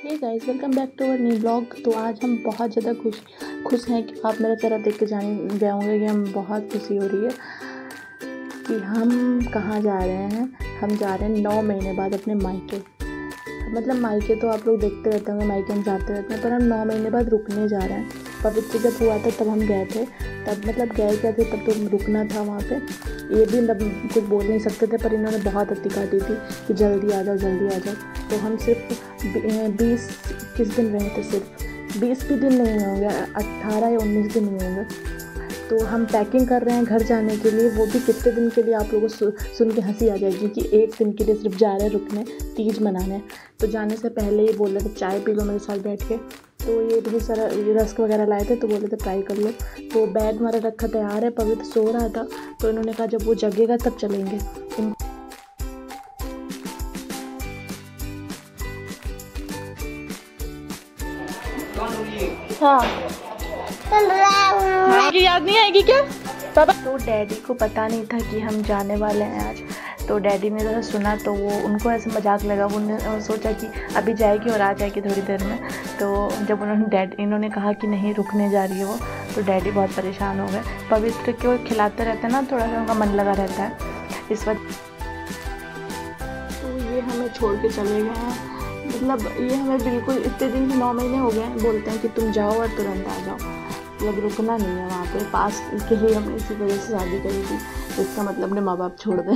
Hey guys, welcome back to our new blog. तो आज हम बहुत ज़्यादा खुश हैं कि आप मेरा चेहरा देख के जान गए होंगे कि हम बहुत खुशी हो रही है कि हम कहाँ जा रहे हैं। हम जा रहे हैं 9 महीने बाद अपने मायके। मतलब मायके तो आप लोग देखते रहते होंगे, मायके हम जाते रहते हैं, पर हम 9 महीने बाद रुकने जा रहे हैं। पवित्र जब हुआ था तब हम गए थे, तब मतलब गए क्या थे, तब तो रुकना था वहाँ पे। ये भी मतलब कुछ बोल नहीं सकते थे, पर इन्होंने बहुत अति काटी थी कि जल्दी आ जाओ जल्दी आ जाओ। तो हम सिर्फ 20 दिन रहे थे, सिर्फ 20 भी दिन नहीं होंगे, 18 या 19 दिन नहीं होंगे। तो हम पैकिंग कर रहे हैं घर जाने के लिए, वो भी कितने दिन के लिए आप लोगों को सुन के हंसी आ जाएगी कि 1 दिन के लिए सिर्फ जा रहे हैं रुकने, तीज मनाने। तो जाने से पहले ही बोल रहे थे चाय पी लो मेरे साथ बैठ के। तो ये बहुत सारा रस्क वगैरह लाए थे, तो बोले थे ट्राई कर लो। तो बैग हमारा रखा तैयार है, पवित्र सो रहा था, तो इन्होंने कहा जब वो जगेगा तब चलेंगे। हाँ, याद नहीं आएगी क्या पापा? तो डैडी को पता नहीं था कि हम जाने वाले हैं आज। तो डैडी ने जरा सुना तो वो उनको ऐसे मजाक लगा, उन्होंने सोचा कि अभी जाएगी और आ जाएगी थोड़ी देर में। तो जब इन्होंने कहा कि नहीं रुकने जा रही है वो, तो डैडी बहुत परेशान हो गए। पवित्र को खिलाते रहते हैं ना, थोड़ा सा उनका मन लगा रहता है इस वक्त। तो ये हमें छोड़ के चले गए हैं, मतलब ये हमें बिल्कुल इतने दिन 9 महीने हो गए हैं, बोलते हैं कि तुम जाओ और तुरंत आ जाओ, मतलब रुकना नहीं है वहाँ पे। पास के लिए हमने इसी वजह से शादी करी थी, तो इसका मतलब अपने माँ बाप छोड़ दें।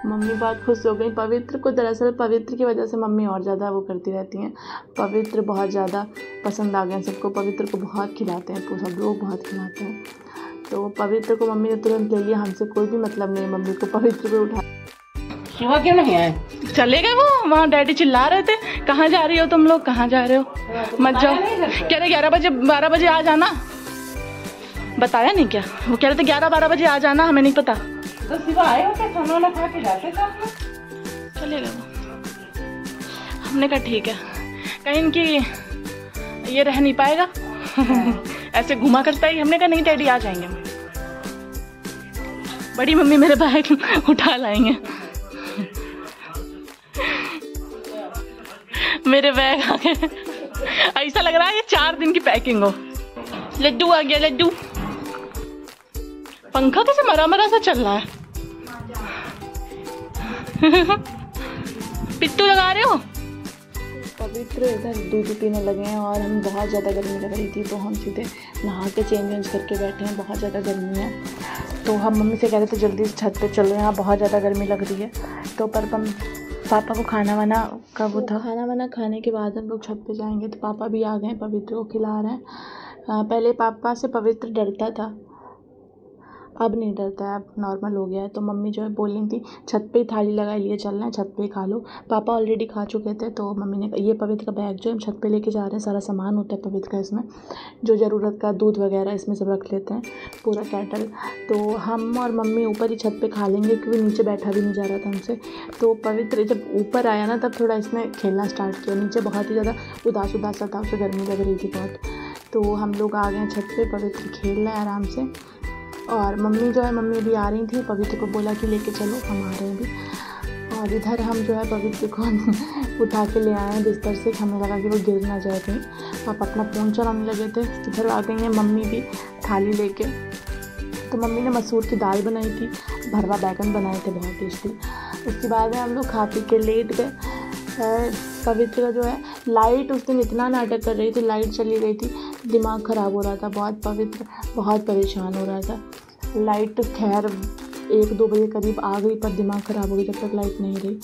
मम्मी बहुत खुश हो गई पवित्र को। दरअसल पवित्र की वजह से मम्मी और ज़्यादा वो करती रहती हैं। पवित्र बहुत ज़्यादा पसंद आ गए सबको, पवित्र को बहुत खिलाते हैं, सब लोग बहुत खिलाते हैं। तो पवित्र को मम्मी ने तुरंत ले लिया, हमसे कोई भी मतलब नहीं मम्मी को पवित्र को उठा। सुबह क्यों नहीं आए? चले गए वो, वहाँ डैडी चिल्ला रहे थे कहाँ जा रही हो तुम लोग, कहाँ जा रहे हो, मत जाओ। कह रहे 11 बजे 12 बजे आ जाना, बताया नहीं क्या? वो कह रहे थे 11-12 बजे आ जाना, हमें नहीं पता। तो सुबह आए होते, खाना ना खा के जाते चले गए वो। हमने कहा ठीक है, कहीं इनकी ये रह नहीं पाएगा। ऐसे घुमा करता ही। हमने कहा नहीं डैडी आ जाएंगे, बड़ी मम्मी मेरे बैग उठा लाएंगे। मेरे बैग आ गए, ऐसा लग रहा है ये 4 दिन की पैकिंग हो। लड्डू आ गया, लड्डू। पंखा कैसे मरा सा चल रहा है। पिट्टू लगा रहे हो? पवित्र इधर दूध पीने लगे हैं और हम बहुत ज़्यादा गर्मी लग रही थी, तो हम सीधे नहा के चेंज करके बैठे हैं। बहुत ज़्यादा गर्मी है, तो हम मम्मी से कह रहे थे जल्दी से छत पे चलो, यहाँ बहुत ज़्यादा गर्मी लग रही है। तो पर हम पापा को खाना वाना का वो था, खाना वाना खाने के बाद हम लोग छत पे जाएंगे। तो पापा भी आ गए, पवित्र को खिला रहे हैं। पहले पापा से पवित्र डरता था, अब नहीं डरता है, अब नॉर्मल हो गया है। तो मम्मी जो है बोल रही थी छत पे ही थाली लगाई लिए चल रहे हैं, छत पे ही खा लो। पापा ऑलरेडी खा चुके थे, तो मम्मी ने ये पवित्र का बैग जो हम छत पे लेके जा रहे हैं, सारा सामान होता है पवित्र का इसमें, जो ज़रूरत का दूध वगैरह इसमें सब रख लेते हैं, पूरा कैटल। तो हम और मम्मी ऊपर ही छत पे खा लेंगे, क्योंकि नीचे बैठा भी नहीं जा रहा था हमसे। तो पवित्र जब ऊपर आया ना, तब थोड़ा इसने खेलना स्टार्ट किया। नीचे बहुत ही ज़्यादा उदास सा था, उसे गर्मी लग रही थी बहुत। तो हम लोग आ गए छत पे, पवित्र खेल रहे हैं आराम से। और मम्मी जो है, मम्मी भी आ रही थी, पवित्र को बोला कि लेके चलो, हम आ रहे हैं भी। और इधर हम जो है पवित्र को उठा के ले आए हैं बिस्तर से, हमें लगा कि वो गिर ना जाए कहीं। पापा अपना फ़ोन चलाने लगे थे। इधर आ गई हैं मम्मी भी थाली लेके। तो मम्मी ने मसूर की दाल बनाई थी, भरवा बैगन बनाए थे बहुत टेस्टी। उसके बाद में हम लोग खा पी के लेट गए। पवित्र का जो है लाइट उस दिन इतना नाटक कर रही थी, लाइट चली गई थी, दिमाग ख़राब हो रहा था बहुत। पवित्र बहुत परेशान हो रहा था। लाइट खैर 1-2 बजे करीब आ गई, पर दिमाग ख़राब हो गई जब तक लाइट नहीं रही।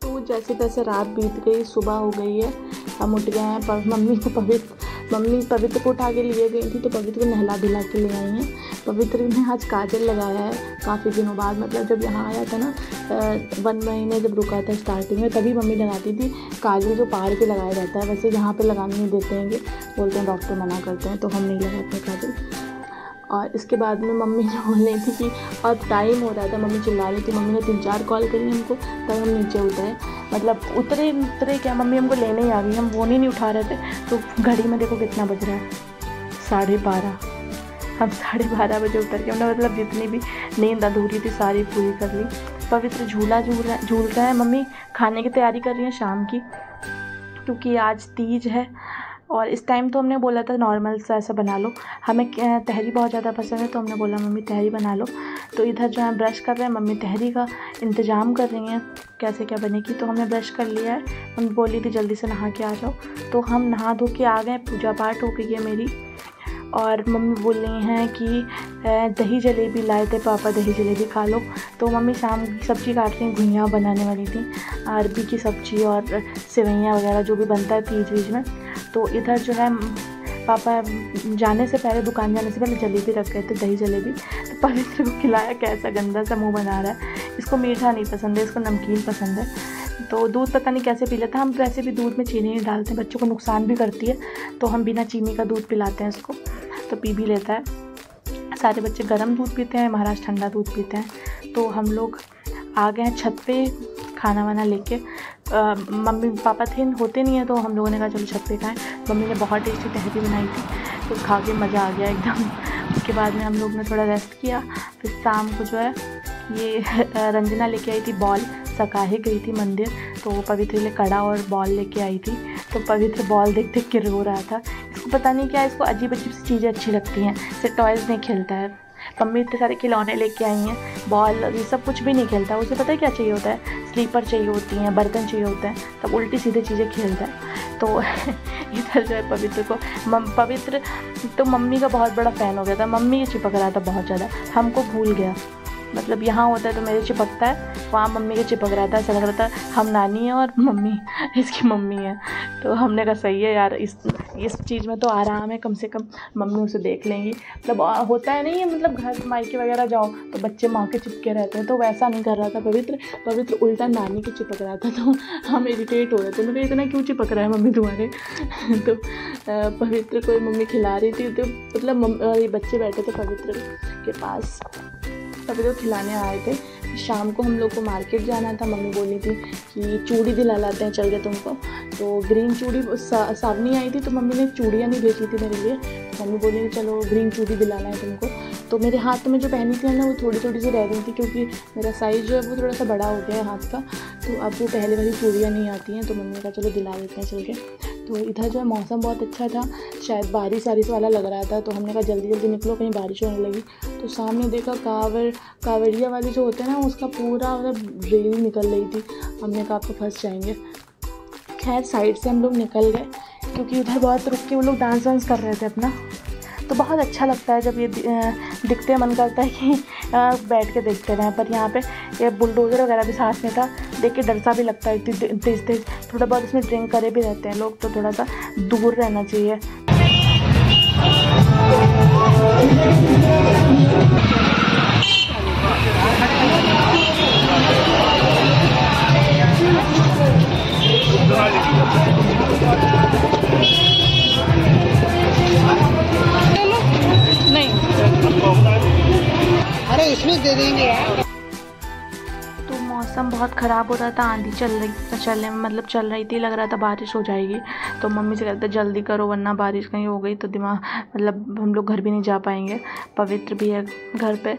तो जैसे तैसे रात बीत गई, सुबह हो गई है, हम उठ गए हैं। पर मम्मी पवित्र को उठा के लिए गई थी, तो पवित्र को नहला धुला के ले आई हैं। पवित्र ने आज काजल लगाया है काफ़ी दिनों बाद, मतलब जब यहाँ आया था ना 1 महीने जब रुका था स्टार्टिंग में, तभी मम्मी लगाती थी काजल, जो पहाड़ पे लगाया जाता है। वैसे यहाँ पे लगाने नहीं देते हैं, बोलते हैं डॉक्टर मना करते हैं, तो हम नहीं लगाते काजल। और इसके बाद में मम्मी जो बोल रही थी कि अब टाइम हो रहा था, मम्मी चिल्ला रही थी। मम्मी ने 3-4 कॉल करी हमको, तब हम नीचे उतरे। मतलब उतरे क्या, मम्मी हमको लेने ही आ गई, हम फ़ोन ही नहीं उठा रहे थे। तो घड़ी में देखो कितना बज रहा है, 12:30। हम 12:30 बजे उतर के, हमने मतलब जितनी भी नींद अधूरी थी सारी पूरी कर ली। पवित्र झूल रहे हैं। मम्मी खाने की तैयारी कर रही हैं शाम की, क्योंकि आज तीज है। और इस टाइम तो हमने बोला था नॉर्मल सा ऐसा बना लो, हमें तहरी बहुत ज़्यादा पसंद है, तो हमने बोला मम्मी तहरी बना लो। तो इधर जो है ब्रश कर रहे हैं, मम्मी तहरी का इंतज़ाम कर रही हैं कैसे क्या बनेगी। तो हमने ब्रश कर लिया है, मम्मी बोली थी जल्दी से नहा के आ जाओ, तो हम नहा धो के आ गए, पूजा पाठ हो गई है मेरी। और मम्मी बोल रही हैं कि दही जलेबी लाए थे पापा, दही जलेबी खा लो। तो मम्मी शाम की सब्ज़ी काट रही, घुइयाँ बनाने वाली थी, अरबी की सब्ज़ी और सेवइयाँ वगैरह जो भी बनता है तीज वीज में। तो इधर जो है पापा जाने से पहले, दुकान जाने से पहले जलेबी रख गए थे, दही जलेबी। तो पवित्र को खिलाया, कैसा गंदा सा मुँह बना रहा है। इसको मीठा नहीं पसंद है, इसको नमकीन पसंद है। तो दूध पता नहीं कैसे पी लेता है। हम वैसे भी दूध में चीनी नहीं डालते, बच्चों को नुकसान भी करती है, तो हम बिना चीनी का दूध पिलाते हैं इसको, तो पी भी लेता है। सारे बच्चे गर्म दूध पीते हैं, महाराज ठंडा दूध पीते हैं। तो हम लोग आ गए हैं छत पे खाना वाना लेके। मम्मी पापा होते नहीं है, तो हम लोगों ने कहा चलो छत पे खाएं। मम्मी ने बहुत टेस्टी तहरी बनाई थी, तो खा के मज़ा आ गया एकदम। उसके बाद में हम लोग ने थोड़ा रेस्ट किया। फिर शाम को जो है ये रंजना लेके आई थी बॉल, सकाहे गई थी मंदिर, तो पवित्र लिए कड़ा और बॉल लेके आई थी। तो पवित्र बॉल देख देख के रो रहा था। इसको पता नहीं क्या, इसको अजीब अजीब सी चीज़ें अच्छी लगती हैं, इससे टॉयज़ नहीं खेलता है। मम्मी इतने सारे खिलौने लेके आई हैं, बॉल ये सब कुछ भी नहीं खेलता। उसे पता है क्या चाहिए होता है, स्लीपर चाहिए होती हैं, बर्तन चाहिए होते हैं, तब उल्टी सीधे चीज़ें खेलता है। तो इधर जो है पवित्र को पवित्र तो मम्मी का बहुत बड़ा फ़ैन हो गया था, मम्मी के चिपक रहा था बहुत ज़्यादा, हमको भूल गया। मतलब यहाँ होता है तो मेरे चिपकता है, वहाँ मम्मी के चिपक रहा था। ऐसा लग रहा था हम नानी हैं और मम्मी इसकी मम्मी है। तो हमने कहा सही है यार, इस चीज़ में तो आराम है, कम से कम मम्मी उसे देख लेंगी। मतलब होता है नहीं है, मतलब घर मायके वगैरह जाओ तो बच्चे माँ के चिपके रहते हैं, तो वैसा नहीं कर रहा था पवित्र उल्टा नानी के चिपक रहा था। तो हम इरिटेट हो रहे थे, मैं इतना क्यों चिपक रहा है मम्मी तुम्हारे। तो पवित्र को मम्मी खिला रही थी, तो मतलब ये बच्चे बैठे थे पवित्र के पास, तभी तो खिलाने आए थे। शाम को हम लोग को मार्केट जाना था, मम्मी बोली थी कि चूड़ी दिला लाते हैं चल के तुमको। तो ग्रीन चूड़ी सावनी आई थी, तो मम्मी ने चूड़ियाँ नहीं भेजी थी मेरे लिए, तो मम्मी बोली चलो ग्रीन चूड़ी दिलाना है तुमको। तो मेरे हाथ में जो पहनी थी ना, वो थोड़ी थोड़ी सी रह गई थी, क्योंकि मेरा साइज़ जो है वो थोड़ा सा बड़ा हो गया है हाथ का, तो अब वो पहले वाली चूड़ियाँ नहीं आती हैं। तो मम्मी ने कहा चलो दिला देते हैं चल के। तो इधर जो है मौसम बहुत अच्छा था, शायद बारिश वाला लग रहा था, तो हमने कहा जल्दी जल्दी निकलो, कहीं बारिश होने लगी। तो सामने देखा कावड़िया वाली जो होते हैं ना, उसका पूरा मतलब रेल निकल रही थी। हमने कहा आप तो फंस जाएंगे। खैर साइड से हम लोग निकल गए, क्योंकि उधर बहुत रुक के वो लोग डांस वांस कर रहे थे अपना। तो बहुत अच्छा लगता है जब ये दिखते, मन करता है कि बैठ के देखते रहें। पर यहाँ पे ये बुलडोज़र वगैरह भी साथ में था, देख के डर सा भी लगता है, तेज थोड़ा बहुत इसमें ड्रिंक करे भी रहते हैं लोग, तो थोड़ा सा दूर रहना चाहिए। नहीं अरे इसमें दे देंगे यार। तो मौसम बहुत ख़राब हो रहा था, आंधी चलने में मतलब चल रही थी, लग रहा था बारिश हो जाएगी। तो मम्मी से कहते जल्दी करो वरना बारिश कहीं हो गई तो दिमाग मतलब हम लोग घर भी नहीं जा पाएंगे। पवित्र भी है घर पे,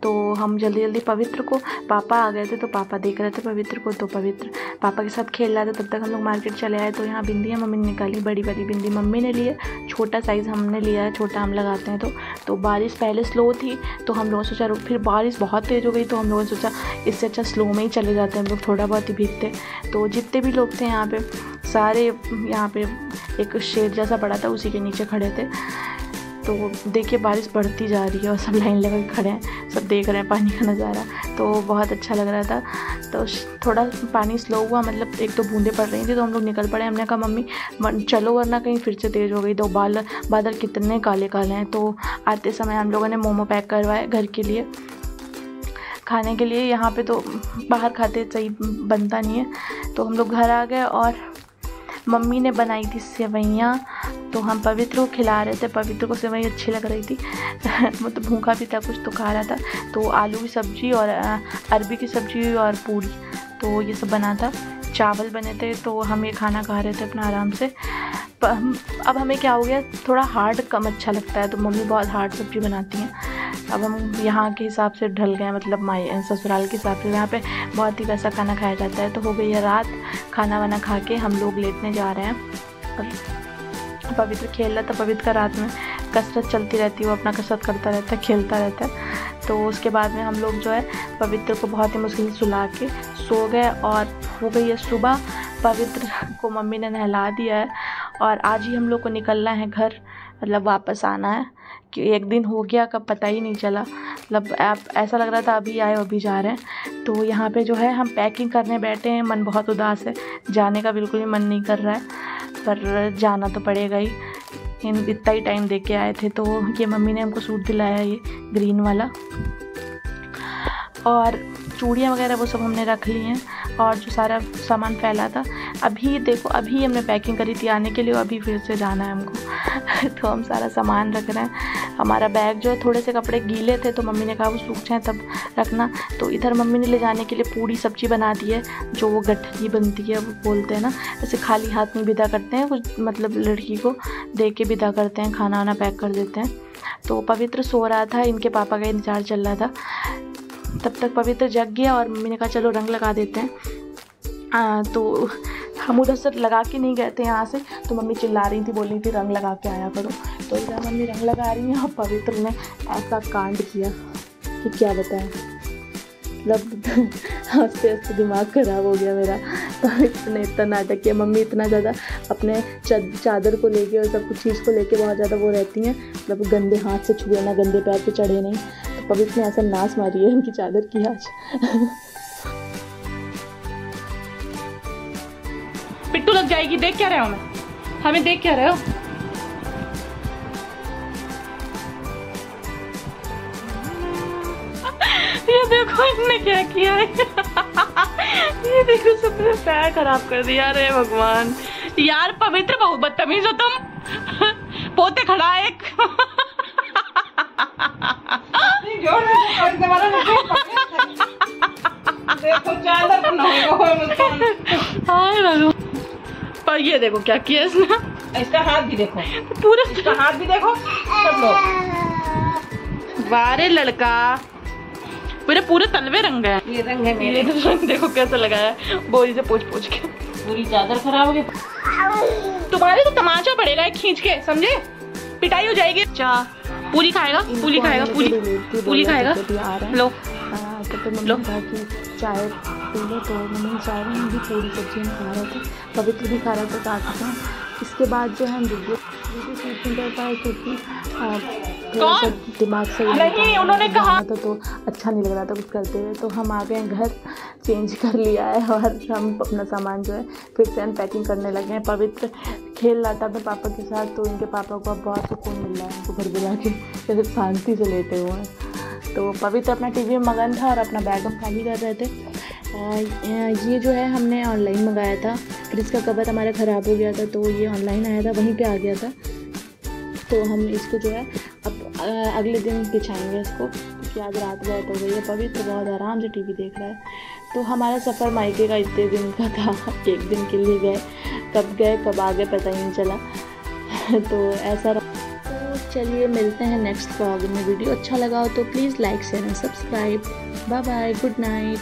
तो हम जल्दी पवित्र को, पापा आ गए थे तो पापा देख रहे थे पवित्र को, तो पवित्र पापा के साथ खेल रहा था। तब तक हम लोग मार्केट चले आए। तो यहाँ बिंदियाँ मम्मी ने निकाली, बड़ी वाली बिंदी मम्मी ने ली है, छोटा साइज़ हमने लिया है, छोटा हम लगाते हैं। तो बारिश पहले स्लो थी, तो हम लोगों ने सोचा, फिर बारिश बहुत तेज़ हो गई, तो हम लोगों ने सोचा इससे अच्छा स्लो में ही चले जाते हैं हम लोग, थोड़ा बहुत ही भीगते। तो जितने भी लोग थे यहाँ पे सारे, यहाँ पे एक शेड जैसा पड़ा था, उसी के नीचे खड़े थे। तो देखिए बारिश बढ़ती जा रही है और सब लाइन लगा के खड़े हैं, सब देख रहे हैं पानी का नज़ारा, तो बहुत अच्छा लग रहा था। तो थोड़ा पानी स्लो हुआ, मतलब एक दो बूंदें पड़ रही थी, तो हम लोग निकल पड़े। हमने कहा मम्मी चलो वरना कहीं फिर से तेज़ हो गई। तो बादल कितने काले काले हैं। तो आते समय हम लोगों ने मोमो पैक करवाए घर के लिए खाने के लिए। यहाँ पे तो बाहर खाते सही बनता नहीं है, तो हम लोग घर आ गए और मम्मी ने बनाई थी सेवइयाँ, तो हम पवित्र को खिला रहे थे। पवित्र को सेवई अच्छी लग रही थी वो तो भूखा भी था, कुछ तो खा रहा था। तो आलू की सब्ज़ी और अरबी की सब्ज़ी और पूरी, तो ये सब बना था। चावल बने थे, तो हम ये खाना खा रहे थे अपना आराम से। अब हमें क्या हो गया, थोड़ा हार्ड कम अच्छा लगता है, तो मम्मी बहुत हार्ड सब्ज़ी बनाती हैं। अब हम यहाँ के हिसाब से ढल गए, मतलब ससुराल के हिसाब से यहाँ पे बहुत ही वैसा खाना खाया जाता है। तो हो गई है रात, खाना वाना खा के हम लोग लेटने जा रहे हैं। पवित्र खेल रहा था। पवित्र का रात में कसरत चलती रहती है, वो अपना कसरत करता रहता है, खेलता रहता है। तो उसके बाद में हम लोग जो है पवित्र को बहुत ही मुश्किल से सुला के सो गए और हो गई है सुबह। पवित्र को मम्मी ने नहला दिया है और आज ही हम लोग को निकलना है घर, मतलब वापस आना है। कि एक दिन हो गया कब पता ही नहीं चला, मतलब ऐसा लग रहा था अभी आए अभी जा रहे हैं। तो यहाँ पे जो है हम पैकिंग करने बैठे हैं, मन बहुत उदास है, जाने का बिल्कुल भी मन नहीं कर रहा है, पर जाना तो पड़ेगा ही। इतना ही टाइम दे के आए थे। तो ये मम्मी ने हमको सूट दिलाया है, ये ग्रीन वाला, और चूड़ियाँ वगैरह वो सब हमने रख ली हैं और जो सारा सामान फैला था अभी देखो, अभी हमने पैकिंग करी थी आने के लिए, अभी फिर से जाना है हमको। तो हम सारा सामान रख रहे हैं। हमारा बैग जो है, थोड़े से कपड़े गीले थे तो मम्मी ने कहा वो सूख जाए तब रखना। तो इधर मम्मी ने ले जाने के लिए पूरी सब्जी बना दी है, जो वो गठरी बनती है वो बोलते हैं ना, ऐसे खाली हाथ में विदा करते हैं कुछ, मतलब लड़की को दे के विदा करते हैं, खाना वाना पैक कर देते हैं। तो पवित्र सो रहा था, इनके पापा का इंतजार चल रहा था। तब तक पवित्र जग गया और मम्मी ने कहा चलो रंग लगा देते हैं। तो हम उधर से लगा के नहीं गए थे यहाँ से, तो मम्मी चिल्ला रही थी, बोल रही थी रंग लगा के आया करो। तो इधर मम्मी रंग लगा रही हैं और पवित्र ने ऐसा कांड किया कि क्या बताएं, मतलब हंसते हंसते दिमाग ख़राब हो गया मेरा। पवित्र ने इतना नाटक किया। मम्मी इतना ज़्यादा अपने चादर को लेके और सब कुछ चीज़ को लेके बहुत ज़्यादा वो रहती हैं, मतलब गंदे हाथ से छुए ना, गंदे पैर पे चढ़े नहीं। तो पवित्र ने ऐसा नाश मारी है इनकी चादर की आज। पिट्टू लग जाएगी, देख क्या रहे हो, मैं हमें देख क्या रहे हो। ये देखो इसने क्या किया है। ये देखो सबने पैर खराब कर दिया। अरे भगवान यार, पवित्र बहुत बदतमीज हो तुम। पोते खड़ा है एक। पर ये देखो क्या किया इसने। इसका हाथ भी देखो, पूरे इसका हाथ भी देखो सब लोग। बारे लड़का पूरे तलवे रंग है। ये रंग है मेरे। ये रंग देखो कैसा लगाया, बोरी से पोंछ पोंछ के। पूरी चादर खराब हो गई। तुम्हारे तो तमाचा पड़ेगा एक खींच के, समझे, पिटाई हो जाएगी। पूरी खाएगा, पूरी खाएगा, पूरी खाएगा। लो तो मम्मी कहा कि चाय पी लो, तो मम्मी चाय में भी पूरी सब्जी हम खा रहे थे, पवित्र भी खा रहा था साथ में। इसके बाद जो है हम वीडियो शूट नहीं कर पाए क्योंकि दिमाग से नहीं, उन्होंने कहा था तो अच्छा नहीं लग रहा था कुछ करते हुए। तो हम आ गए घर, चेंज कर लिया है और हम अपना सामान जो है फिर से अनपैकिंग करने लगे हैं। पवित्र खेल रहा था अपने पापा के साथ, तो इनके पापा को अब बहुत सुकून मिल रहा है उनको घर बुला के, जैसे शांति से लेटे हुए हैं। तो पवित्र अपना टीवी में मगन था और अपना बैग हम खाली कर रहे थे। ये जो है हमने ऑनलाइन मंगाया था, फिर इसका कवर हमारा ख़राब हो गया था, तो ये ऑनलाइन आया था, वहीं पे आ गया था। तो हम इसको जो है अब अगले दिन बिछाएंगे इसको, क्योंकि आज रात बहुत हो गई है। पवित्र बहुत आराम से टीवी देख रहा है। तो हमारा सफ़र मायके का इतने दिन का था, एक दिन के लिए गए, कब आ गए पता ही नहीं चला। तो ऐसा तो चलिए मिलते हैं नेक्स्ट व्लॉग में। वीडियो अच्छा लगा हो तो please like share and subscribe. Bye bye, good night.